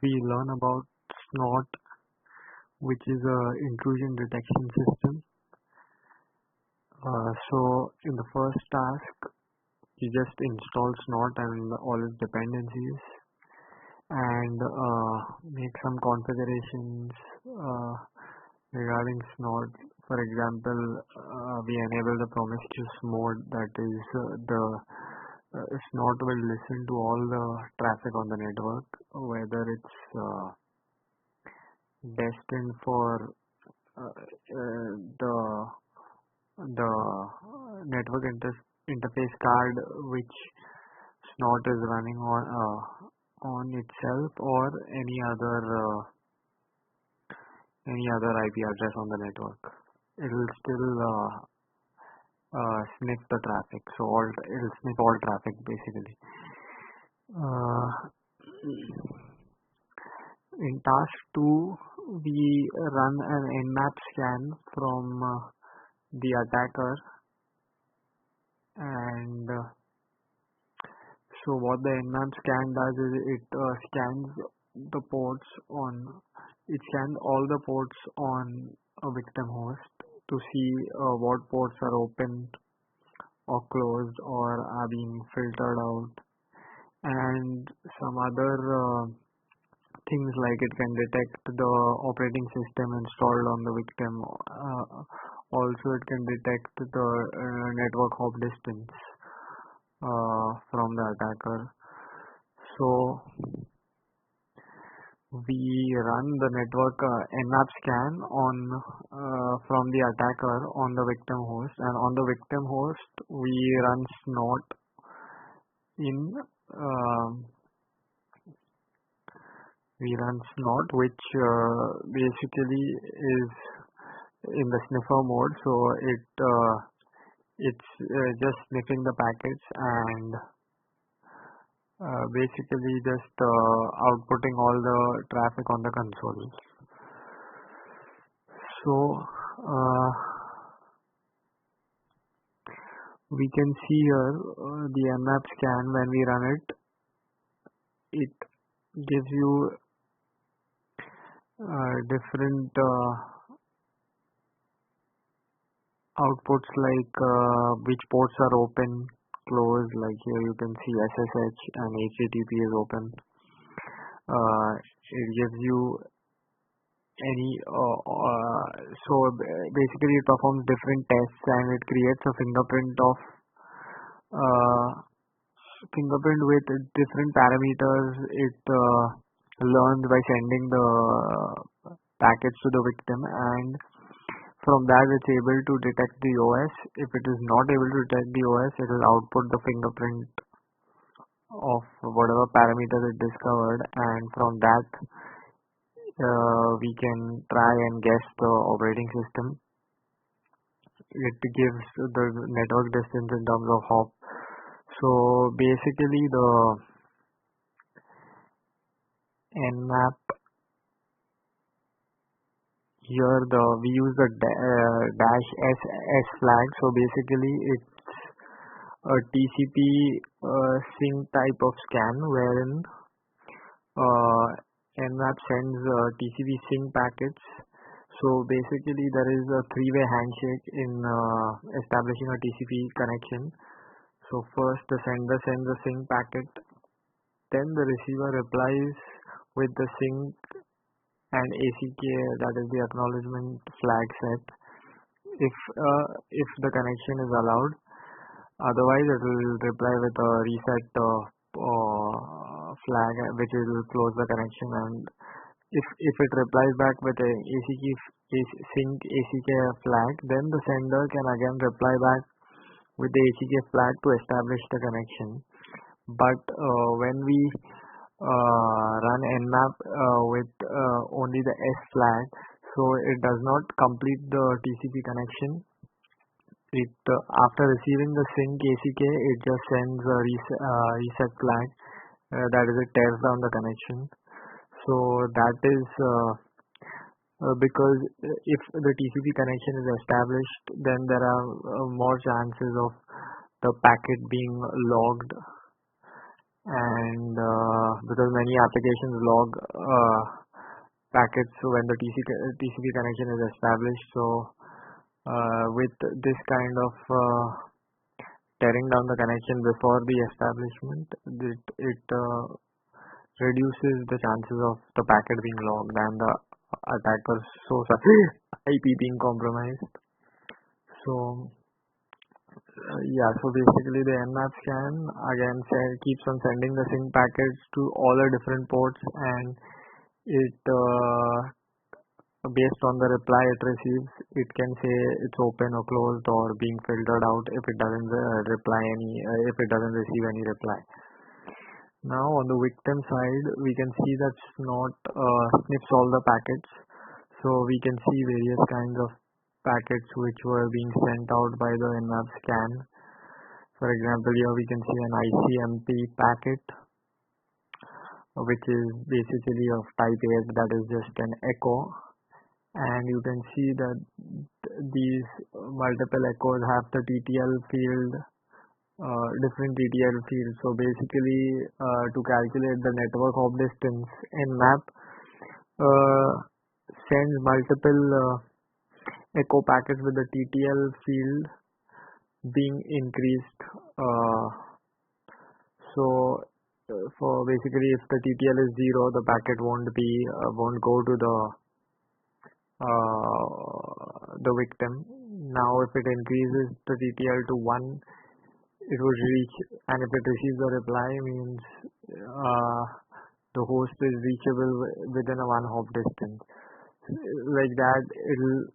we learn about SNOT, which is a intrusion detection system. So in the first task, you just install SNOT and all its dependencies and make some configurations regarding SNOT. For example, we enable the promiscuous mode, that is the SNOT will listen to all the traffic on the network, whether it's destined for the network interface card which SNOT is running on itself, or any other IP address on the network. It will still sniff the traffic, so it will sniff all traffic basically. In task 2, we run an Nmap scan from the attacker, and so what the Nmap scan does is it scans all the ports on a victim host to see what ports are open or closed or are being filtered out, and some other things like it can detect the operating system installed on the victim. Also, it can detect the network hop distance from the attacker. So we run the network Nmap scan from the attacker on the victim host, and on the victim host we run SNOT which basically is in the sniffer mode, so it's just sniffing the packets and basically just outputting all the traffic on the console. So we can see here the Nmap scan. When we run it gives you different outputs like which ports are open, closed. Like here you can see SSH and HTTP is open. It gives you any so basically it performs different tests, and it creates a fingerprint with different parameters. It learns by sending the packets to the victim, and from that it's able to detect the OS. If it is not able to detect the OS, it will output the fingerprint of whatever parameter it discovered, and from that we can try and guess the operating system. It gives the network distance in terms of hop. So basically the Nmap here, we use the -S flag. So basically it's a TCP sync type of scan wherein Nmap sends TCP sync packets. So basically there is a three-way handshake in establishing a TCP connection. So first the sender sends a sync packet, then the receiver replies with the sync and ACK, that is the acknowledgement flag set, if the connection is allowed. Otherwise it will reply with a reset flag, which will close the connection. And if it replies back with a sync ACK flag, then the sender can again reply back with the ACK flag to establish the connection. But when we run Nmap with only the S flag, so it does not complete the TCP connection. It after receiving the sync ACK, it just sends a reset flag, that is, it tears down the connection. So that is because if the TCP connection is established, then there are more chances of the packet being logged and because many applications log packets when the TCP connection is established. So with this kind of tearing down the connection before the establishment, it reduces the chances of the packet being logged and the attacker's source IP being compromised. So yeah, so basically the Nmap scan again keeps on sending the sync packets to all the different ports, and it based on the reply it receives, it can say it's open or closed or being filtered out if it doesn't if it doesn't receive any reply. Now on the victim side, we can see that Snort sniffs all the packets, so we can see various kinds of packets which were being sent out by the Nmap scan. For example, here we can see an ICMP packet, which is basically of type 8, that is just an echo, and you can see that these multiple echoes have the TTL field, different TTL fields. So basically to calculate the network hop distance, Nmap sends multiple echo packets with the TTL field being increased. So for basically if the TTL is 0, the packet won't go to the victim. Now if it increases the TTL to 1, it would reach, and if it receives a reply, means the host is reachable within a 1 hop distance. Like that, it'll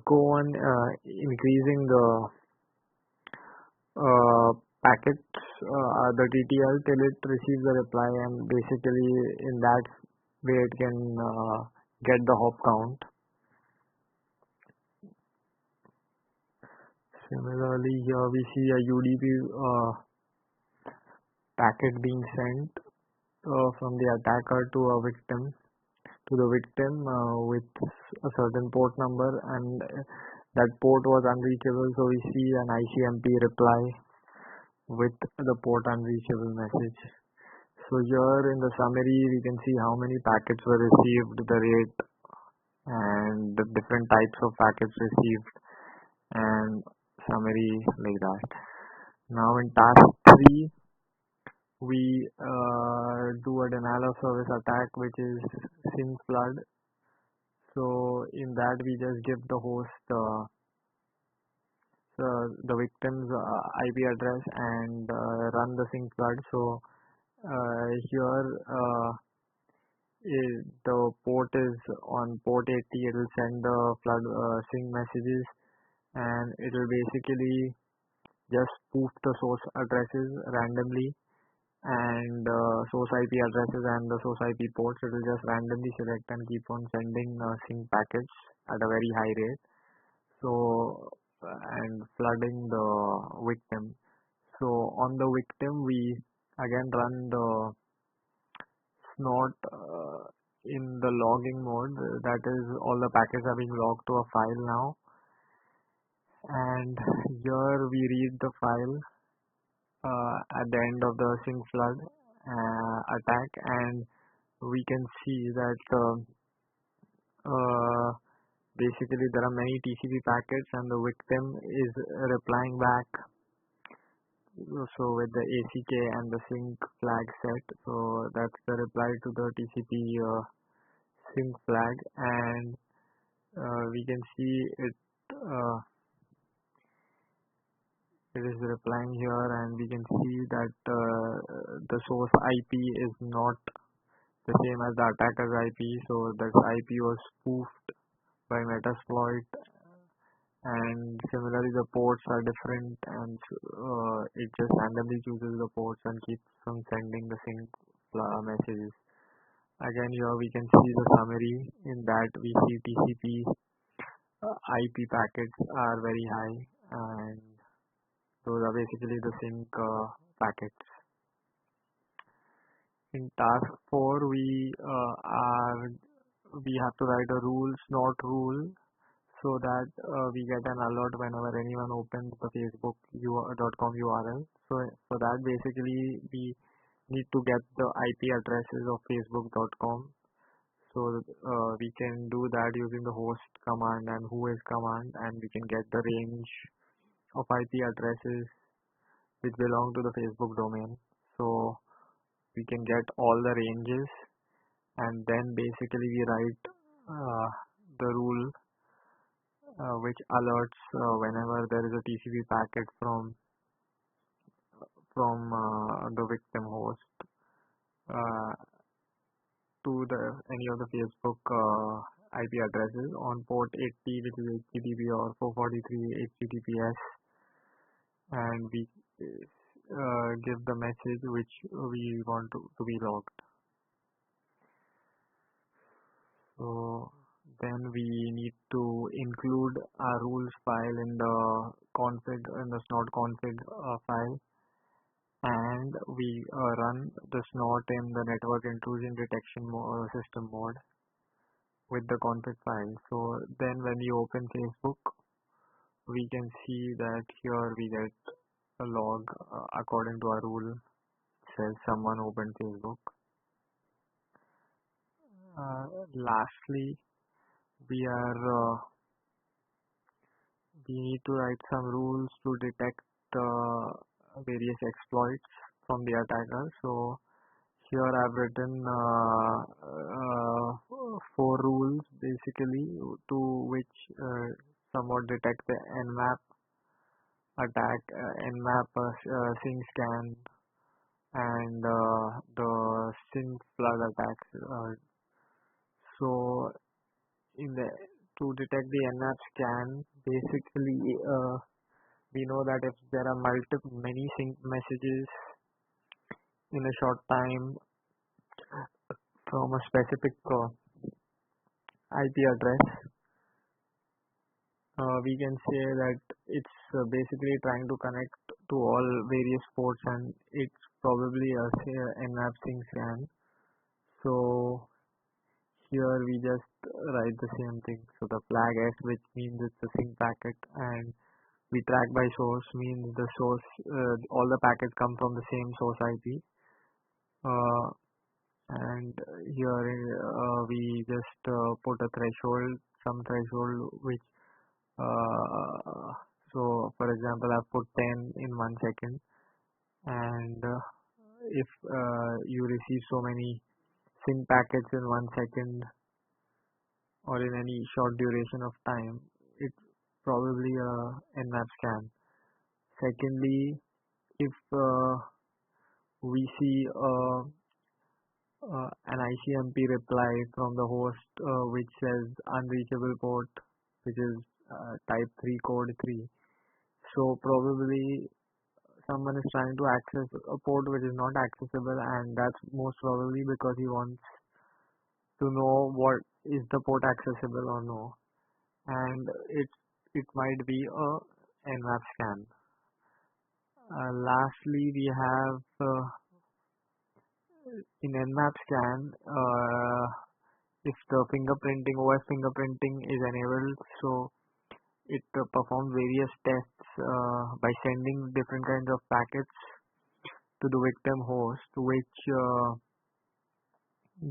go on increasing the packets, the TTL, till it receives a reply, and basically in that way it can get the hop count. Similarly, here we see a UDP packet being sent from the attacker to the victim with a certain port number, and that port was unreachable, so we see an ICMP reply with the port unreachable message. So here in the summary we can see how many packets were received, the rate, and the different types of packets received, and summary like that. Now in task 3 we do a denial of service attack, which is sync flood. So in that we just give the host the victim's IP address and run the sync flood. So here the port is on port 80, it will send the flood sync messages, and it will basically just spoof the source addresses randomly, and source IP addresses and the source IP ports. It will just randomly select and keep on sending sync packets at a very high rate, so and flooding the victim. So on the victim we again run the Snort in the logging mode, that is all the packets are being logged to a file now, and here we read the file at the end of the sync flood attack, and we can see that basically there are many TCP packets and the victim is replying back, so with the ACK and the sync flag set. So that's the reply to the TCP sync flag, and we can see it it is replying here, and we can see that the source IP is not the same as the attacker's IP, so that IP was spoofed by Metasploit, and similarly the ports are different, and it just randomly chooses the ports and keeps on sending the sync messages. Again here we can see the summary. In that we see TCP IP packets are very high, and those are basically the sync packets. In task 4 we have to write a Snort rule. so that we get an alert whenever anyone opens the facebook.com URL. So for that, basically we need to get the IP addresses of facebook.com. So we can do that using the host command and whois command, and we can get the range of IP addresses which belong to the Facebook domain. So we can get all the ranges, and then basically we write the rule which alerts whenever there is a TCP packet from the victim host to any of the Facebook IP addresses on port 80, which is HTTP, or 443 HTTPS, and we give the message which we want to be logged. So then we need to include our rules file in the snort config file, and we run the snort in the network intrusion detection system mode with the config file. So then when we open Facebook, we can see that here we get a log according to our rule. It says someone opened Facebook. Lastly, we need to write some rules to detect various exploits from the attacker. So here I've written 4 rules basically to which somewhat detect the nmap attack, nmap sync scan, and the sync flood attacks. So to detect the nmap scan, basically we know that if there are many sync messages in a short time from a specific IP address, we can say that it's basically trying to connect to all various ports, and it's probably a nmap sync scan. So here we just write the same thing. So the flag S, which means it's a sync packet, and we track by source, means the source, all the packets come from the same source IP. And here we just put a threshold, some threshold which so for example I've put 10 in 1 second, and if you receive so many sync packets in 1 second or in any short duration of time, it's probably a nmap scan. Secondly, if we see an ICMP reply from the host which says unreachable port, which is type 3 code 3, so probably someone is trying to access a port which is not accessible, and that's most probably because he wants to know what is the port accessible or no, and it might be a nmap scan. Lastly, we have in nmap scan, if the fingerprinting, OS fingerprinting is enabled, so it performs various tests by sending different kinds of packets to the victim host, which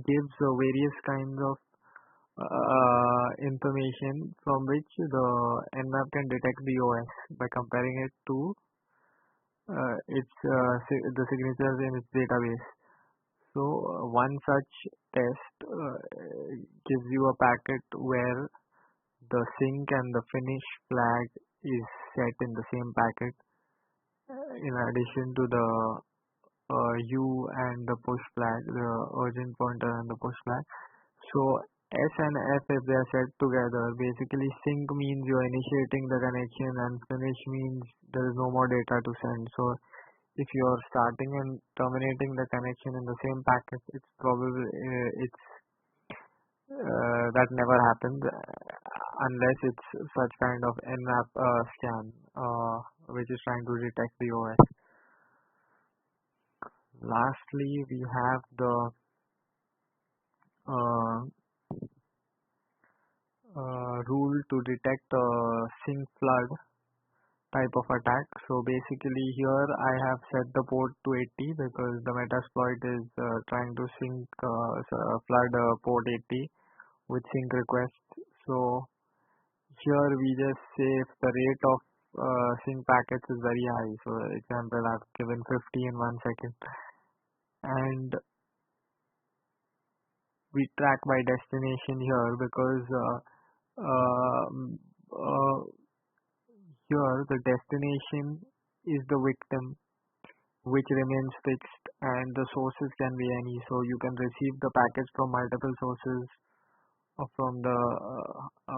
gives various kinds of information from which the nmap can detect the OS by comparing it to the signatures in its database. So one such test gives you a packet where the sync and the finish flag is set in the same packet, in addition to the U and the push flag, the urgent pointer and the push flag. So S and F, if they are set together, basically sync means you're initiating the connection, and finish means there is no more data to send. So if you're starting and terminating the connection in the same packet, it's probably that never happens unless it's such kind of nmap scan which is trying to detect the OS. Lastly, we have the rule to detect a sync flood type of attack. So basically here I have set the port to 80 because the Metasploit is trying to sync flood port 80 with sync request. So here we just say if the rate of sync packets is very high. So example, I've given 50 in 1 second, and we track by destination here because uh, uh, here the destination is the victim, which remains fixed, and the sources can be any. So you can receive the packets from multiple sources, or from the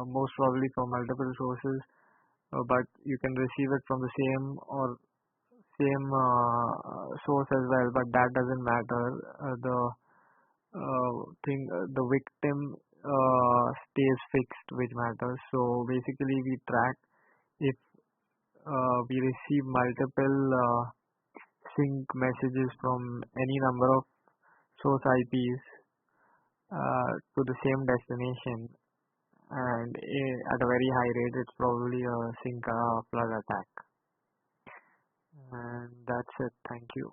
most probably from multiple sources, but you can receive it from the same source as well. But that doesn't matter. The victim stays fixed, which matters. So basically, we track if we receive multiple sync messages from any number of source IPs to the same destination, and at a very high rate, it's probably a sync flood attack. And that's it. Thank you.